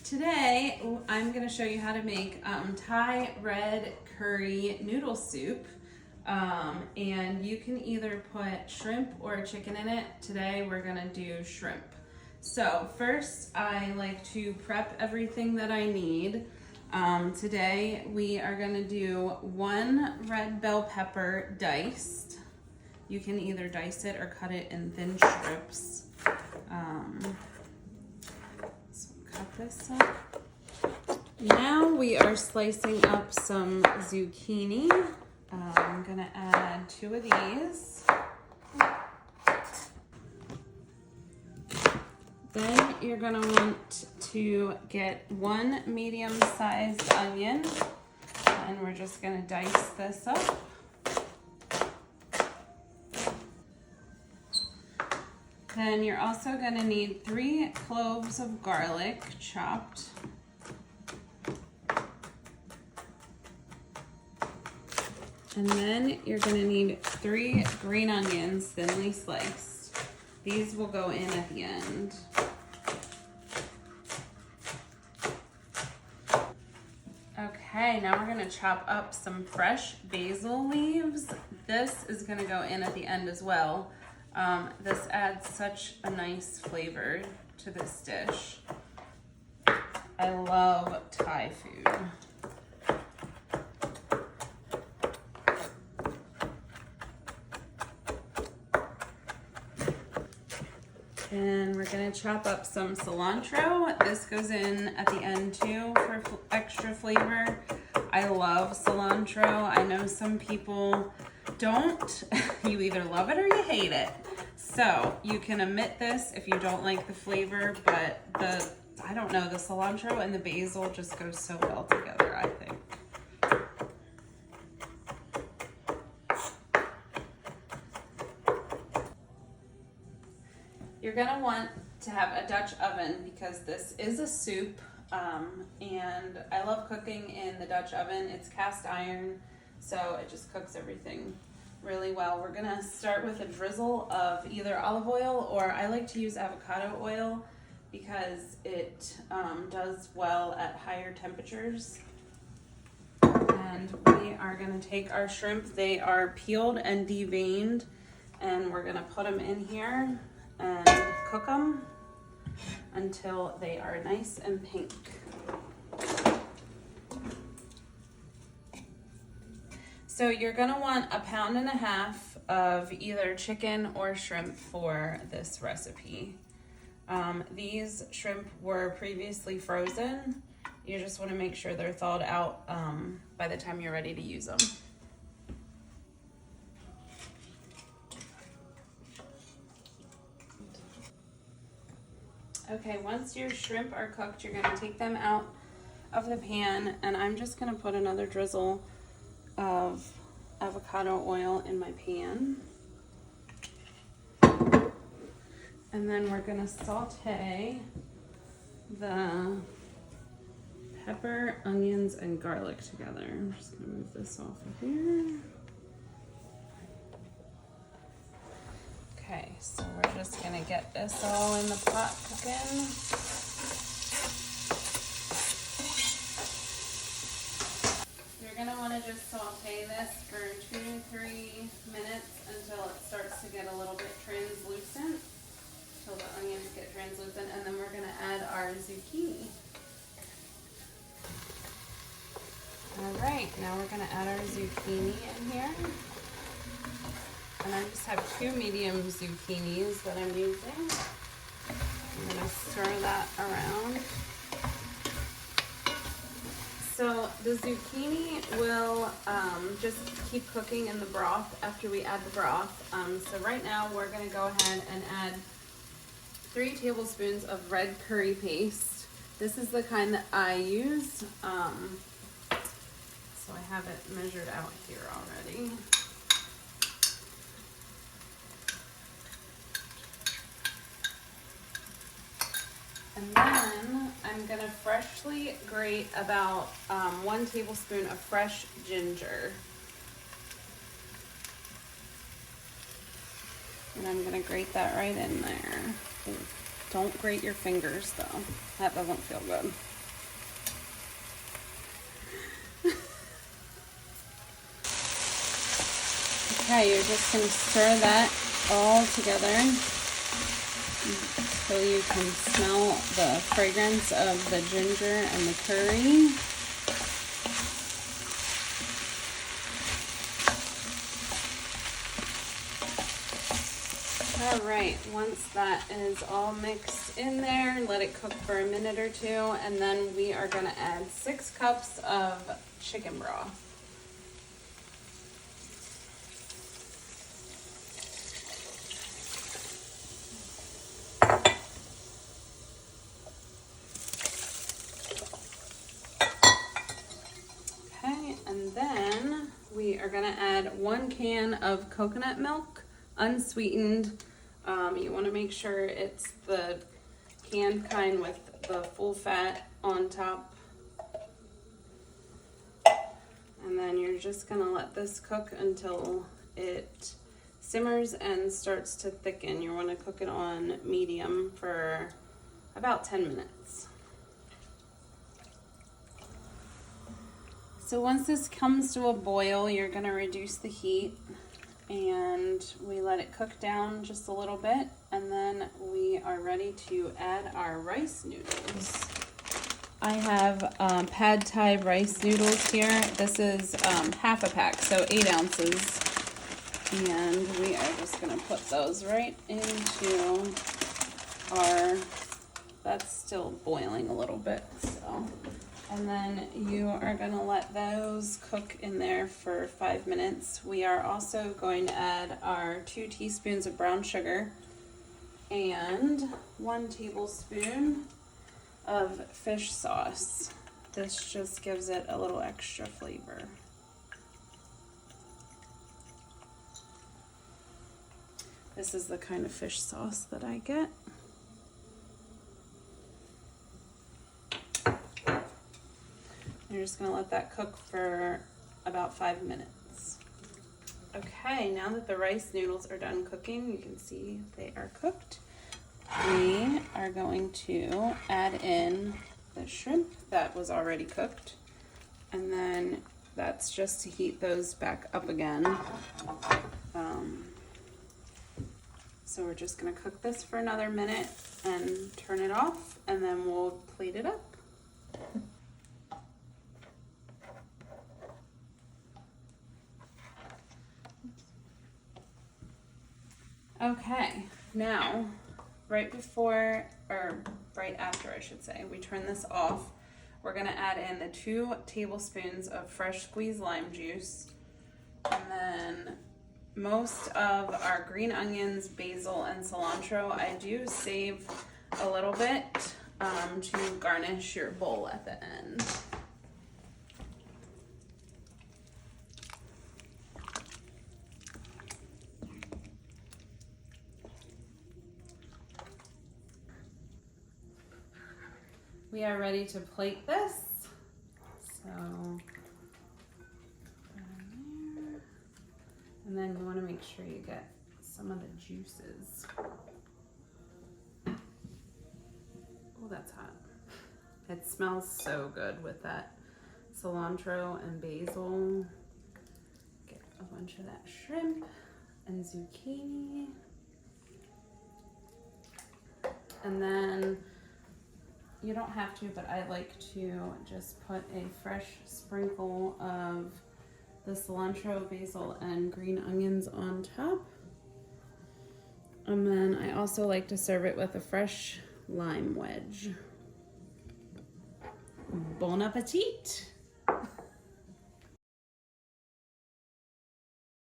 Today, I'm going to show you how to make Thai red curry noodle soup. And you can either put shrimp or chicken in it. Today, we're going to do shrimp. So first, I like to prep everything that I need. Today, we are going to do 1 red bell pepper diced. You can either dice it or cut it in thin strips. Cut this up. Now we are slicing up some zucchini. I'm gonna add 2 of these. Then you're gonna want to get 1 medium-sized onion, and we're just gonna dice this up. Then you're also gonna need 3 cloves of garlic chopped. And then you're gonna need 3 green onions thinly sliced. These will go in at the end. Okay, now we're gonna chop up some fresh basil leaves. This is gonna go in at the end as well. This adds such a nice flavor to this dish. I love Thai food. And we're gonna chop up some cilantro. This goes in at the end too for extra flavor. I love cilantro. I know some people don't. You either love it or you hate it. So you can omit this if you don't like the flavor, but I don't know, the cilantro and the basil just go so well together, I think. You're gonna want to have a Dutch oven because this is a soup, and I love cooking in the Dutch oven. It's cast iron, so it just cooks everything really well. We're gonna start with a drizzle of either olive oil, or I like to use avocado oil because it does well at higher temperatures. And we are gonna take our shrimp. They are peeled and deveined, and we're gonna put them in here and cook them until they are nice and pink. So you're gonna want 1.5 pounds of either chicken or shrimp for this recipe. These shrimp were previously frozen. You just wanna make sure they're thawed out by the time you're ready to use them. Okay, once your shrimp are cooked, you're gonna take them out of the pan, and I'm just gonna put another drizzle of avocado oil in my pan. And then we're gonna saute the pepper, onions, and garlic together. I'm just gonna move this off of here. Okay, so we're just gonna get this all in the pot cooking. You're gonna wanna just saute this for 2 to 3 minutes until it starts to get a little bit translucent, until the onions get translucent, and then we're gonna add our zucchini. All right, now we're gonna add our zucchini in here. And I just have 2 medium zucchinis that I'm using. I'm gonna stir that around. So the zucchini will just keep cooking in the broth after we add the broth. So right now we're gonna go ahead and add 3 tablespoons of red curry paste. This is the kind that I use. So I have it measured out here already. And then I'm gonna freshly grate about 1 tablespoon of fresh ginger. And I'm gonna grate that right in there. Don't grate your fingers though. That doesn't feel good. Okay, you're just going to stir that all together so you can smell the fragrance of the ginger and the curry. All right, once that is all mixed in there, let it cook for a minute or two, and then we are going to add 6 cups of chicken broth. Okay, and then we are going to add 1 can of coconut milk, unsweetened. You want to make sure it's the canned kind with the full fat on top. And then you're just going to let this cook until it simmers and starts to thicken. You want to cook it on medium for about 10 minutes. So once this comes to a boil, you're going to reduce the heat and we let it cook down just a little bit, and then we are ready to add our rice noodles. I have pad thai rice noodles here. This is half a pack, so 8 ounces. And we are just going to put those right into our, that's still boiling a little bit, so. And then you are going to let those cook in there for 5 minutes. We are also going to add our 2 teaspoons of brown sugar and 1 tablespoon of fish sauce. This just gives it a little extra flavor. This is the kind of fish sauce that I get. You're just going to let that cook for about 5 minutes. Okay, now that the rice noodles are done cooking, you can see they are cooked. We are going to add in the shrimp that was already cooked, and then that's just to heat those back up again. So we're just going to cook this for another minute and turn it off, and then we'll plate it up. Okay, now, right before, or right after I should say, we turn this off, we're going to add in the 2 tablespoons of fresh squeezed lime juice, and then most of our green onions, basil, and cilantro. I do save a little bit to garnish your bowl at the end. We are ready to plate this. So, and then you want to make sure you get some of the juices. Oh, that's hot. It smells so good with that cilantro and basil. Get a bunch of that shrimp and zucchini. And then you don't have to, but I like to just put a fresh sprinkle of the cilantro, basil, and green onions on top. And then I also like to serve it with a fresh lime wedge. Bon appetit!